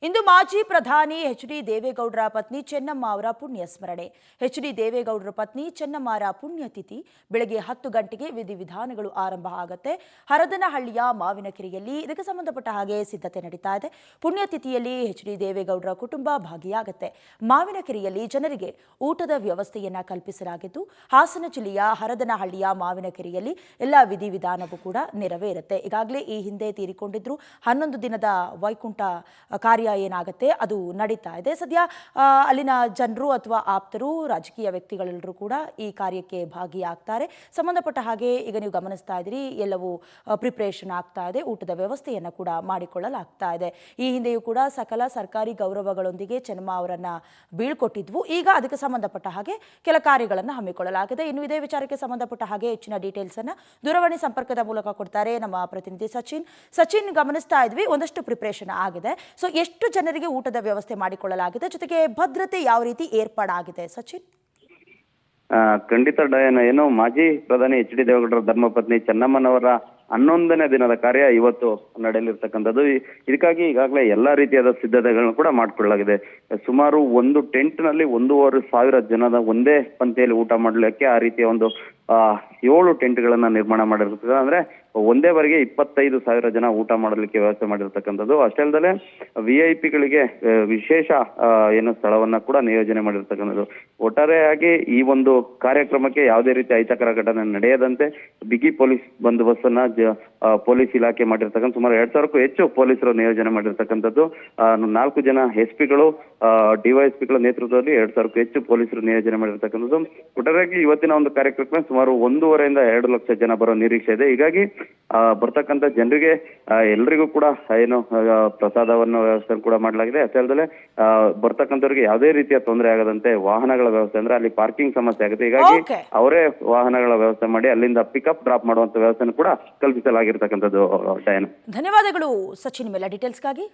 ಇಂದು ಮಾಜಿ ಪ್ರಧಾನಿ ಎಚ್.ಡಿ. ದೇವೇಗೌಡರ ಪತ್ನಿ ಚೆನ್ನಮ್ಮ ಅವರ ಪುಣ್ಯ ಸ್ಮರಣೆ. ಎಚ್.ಡಿ. ದೇವೇಗೌಡರ ಪತ್ನಿ ಚೆನ್ನಮ್ಮರ ಪುಣ್ಯತಿಥಿ ಬೆಳಗ್ಗೆ 10 ಗಂಟೆಗೆ ವಿಧಿವಿಧಾನಗಳು ಆರಂಭ ಆಗುತ್ತೆ. ಹರದನಹಳ್ಳಿಯ ಮಾವಿನಕೆರೆಯಲ್ಲಿ ಇದಕ್ಕೆ ಸಂಬಂಧಪಟ್ಟ ಹಾಗೆ ಸಿದ್ಧತೆ ನಡೀತಾ ಇದೆ. ಪುಣ್ಯತಿಥಿಯಲ್ಲಿ ಎಚ್.ಡಿ. ದೇವೇಗೌಡರ ಕುಟುಂಬ ಭಾಗಿಯಾಗುತ್ತೆ. ಮಾವಿನಕೆರೆಯಲ್ಲಿ ಜನರಿಗೆ ಊಟದ ವ್ಯವಸ್ಥೆಯನ್ನ ಕಲ್ಪಿಸಲಾಗಿದ್ದು, ಹಾಸನ ಜಿಲ್ಲೆಯ ಹರದನಹಳ್ಳಿಯ ಮಾವಿನಕೆರೆಯಲ್ಲಿ ಎಲ್ಲ ವಿಧಿವಿಧಾನವೂ ಕೂಡ ನೆರವೇರುತ್ತೆ. ಈಗಾಗಲೇ ಈ ಹಿಂದೆ ತೀರಿಕೊಂಡಿದ್ರು 11 ದಿನದ ವೈಕುಂಠ ಕಾರ್ಯ ಏನಾಗುತ್ತೆ ಅದು ನಡೀತಾ ಇದೆ. ಸದ್ಯ ಅಲ್ಲಿನ ಜನರು ಅಥವಾ ಆಪ್ತರು, ರಾಜಕೀಯ ವ್ಯಕ್ತಿಗಳೆಲ್ಲರೂ ಕೂಡ ಈ ಕಾರ್ಯಕ್ಕೆ ಭಾಗಿಯಾಗ್ತಾರೆ. ಸಂಬಂಧಪಟ್ಟ ಹಾಗೆ ಈಗ ನೀವು ಗಮನಿಸ್ತಾ ಇದ್ದೀರಿ, ಎಲ್ಲವೂ ಪ್ರಿಪರೇಷನ್ ಆಗ್ತಾ ಇದೆ. ಊಟದ ವ್ಯವಸ್ಥೆಯನ್ನು ಕೂಡ ಮಾಡಿಕೊಳ್ಳಲಾಗ್ತಾ ಇದೆ. ಈ ಹಿಂದೆಯೂ ಕೂಡ ಸಕಲ ಸರ್ಕಾರಿ ಗೌರವಗಳೊಂದಿಗೆ ಚೆನ್ನಮ್ಮ ಅವರನ್ನ ಬೀಳ್ಕೊಟ್ಟಿದ್ವು. ಈಗ ಅದಕ್ಕೆ ಸಂಬಂಧಪಟ್ಟ ಹಾಗೆ ಕೆಲ ಕಾರ್ಯಗಳನ್ನು ಹಮ್ಮಿಕೊಳ್ಳಲಾಗಿದೆ. ಇನ್ನು ಇದೇ ವಿಚಾರಕ್ಕೆ ಸಂಬಂಧಪಟ್ಟ ಹಾಗೆ ಹೆಚ್ಚಿನ ಡೀಟೇಲ್ಸ್ ಅನ್ನ ದೂರವಾಣಿ ಸಂಪರ್ಕದ ಮೂಲಕ ಕೊಡ್ತಾರೆ ನಮ್ಮ ಪ್ರತಿನಿಧಿ ಸಚಿನ್. ಗಮನಿಸ್ತಾ ಇದ್ವಿ, ಒಂದಷ್ಟು ಪ್ರಿಪರೇಷನ್ ಆಗಿದೆ. ಸೊ ಎಷ್ಟು ಜನರಿಗೆ ಊಟದ ವ್ಯವಸ್ಥೆ ಮಾಡಿಕೊಳ್ಳಲಾಗಿದೆ, ಜೊತೆಗೆ ಭದ್ರತೆ ಯಾವ ರೀತಿ ಏರ್ಪಾಡಾಗಿದೆ ಸಚಿನ್? ಖಂಡಿತ ಡಯನ, ಏನು ಮಾಜಿ ಪ್ರಧಾನಿ ಎಚ್.ಡಿ. ದೇವೇಗೌಡರ ಧರ್ಮಪತ್ನಿ ಚೆನ್ನಮ್ಮನವರ 11ನೇ ದಿನದ ಕಾರ್ಯ ಇವತ್ತು ನಡೆಯಲಿರ್ತಕ್ಕಂಥದ್ದು. ಇದಕ್ಕಾಗಿ ಈಗಾಗಲೇ ಎಲ್ಲಾ ರೀತಿಯಾದ ಸಿದ್ಧತೆಗಳನ್ನು ಕೂಡ ಮಾಡಿಕೊಳ್ಳಲಾಗಿದೆ. ಸುಮಾರು ಒಂದು ಟೆಂಟ್ ನಲ್ಲಿ 1,500 ಜನದ ಒಂದೇ ಪಂಕ್ತಿಯಲ್ಲಿ ಊಟ ಮಾಡಲಿಕ್ಕೆ ಆ ರೀತಿಯ ಒಂದು 7 ಟೆಂಟ್ಗಳನ್ನ ನಿರ್ಮಾಣ ಮಾಡಿರ್ತದೆ. ಅಂದ್ರೆ ಒಂದೇ ಬಾರಿಗೆ 25,000 ಜನ ಊಟ ಮಾಡಲಿಕ್ಕೆ ವ್ಯವಸ್ಥೆ ಮಾಡಿರ್ತಕ್ಕಂಥದ್ದು. ಅಷ್ಟೇ ಅಲ್ಲದೆ VIP-ಗಳಿಗೆ ವಿಶೇಷ ಏನು ಸ್ಥಳವನ್ನ ಕೂಡ ನಿಯೋಜನೆ ಮಾಡಿರ್ತಕ್ಕಂಥದ್ದು. ಒಟ್ಟಾರೆಯಾಗಿ ಈ ಒಂದು ಕಾರ್ಯಕ್ರಮಕ್ಕೆ ಯಾವುದೇ ರೀತಿ ಅಹಿತಕರ ಘಟನೆ ನಡೆಯದಂತೆ ಬಿಗಿ ಪೊಲೀಸ್ ಬಂದೋಬಸ್ತನ್ನ ಪೊಲೀಸ್ ಇಲಾಖೆ ಮಾಡಿರ್ತಕ್ಕಂಥ ಸುಮಾರು 2,000ಕ್ಕೂ ಹೆಚ್ಚು ಪೊಲೀಸರು ನಿಯೋಜನೆ ಮಾಡಿರ್ತಕ್ಕಂಥದ್ದು. 4 ಜನ SP-ಗಳು, DYSP-ಗಳ ನೇತೃತ್ವದಲ್ಲಿ 2,000ಕ್ಕೂ ಹೆಚ್ಚು ಪೊಲೀಸರು ನಿಯೋಜನೆ ಮಾಡಿರ್ತಕ್ಕಂಥದ್ದು. ಒಟ್ಟಾರೆಯಾಗಿ ಇವತ್ತಿನ ಒಂದು ಕಾರ್ಯಕ್ರಮಕ್ಕೆ ಸುಮಾರು 1.5 ಇಂದ 2 ಲಕ್ಷ ಜನ ಬರೋ ನಿರೀಕ್ಷೆ ಇದೆ. ಹೀಗಾಗಿ ಬರ್ತಕ್ಕಂಥ ಜನರಿಗೆ ಎಲ್ರಿಗೂ ಕೂಡ ಏನು ಪ್ರಸಾದವನ್ನು ವ್ಯವಸ್ಥೆ ಕೂಡ ಮಾಡಲಾಗಿದೆ. ಅಷ್ಟೇ ಅಲ್ಲದೆ ಬರ್ತಕ್ಕಂಥವ್ರಿಗೆ ಯಾವುದೇ ರೀತಿಯ ತೊಂದರೆ ಆಗದಂತೆ ವಾಹನಗಳ ವ್ಯವಸ್ಥೆ, ಅಂದ್ರೆ ಅಲ್ಲಿ ಪಾರ್ಕಿಂಗ್ ಸಮಸ್ಯೆ ಆಗುತ್ತೆ. ಹೀಗಾಗಿ ಅವರೇ ವಾಹನಗಳ ವ್ಯವಸ್ಥೆ ಮಾಡಿ ಅಲ್ಲಿಂದ ಪಿಕಪ್ ಡ್ರಾಪ್ ಮಾಡುವಂತ ವ್ಯವಸ್ಥೆ ಕೂಡ ಕಲ್ಪಿಸಲಾಗಿರ್ತಕ್ಕಂಥದ್ದು. ಧನ್ಯವಾದಗಳು ಸಚಿನ್, ಮೇಲೆ ಡೀಟೇಲ್ಸ್ಗಾಗಿ.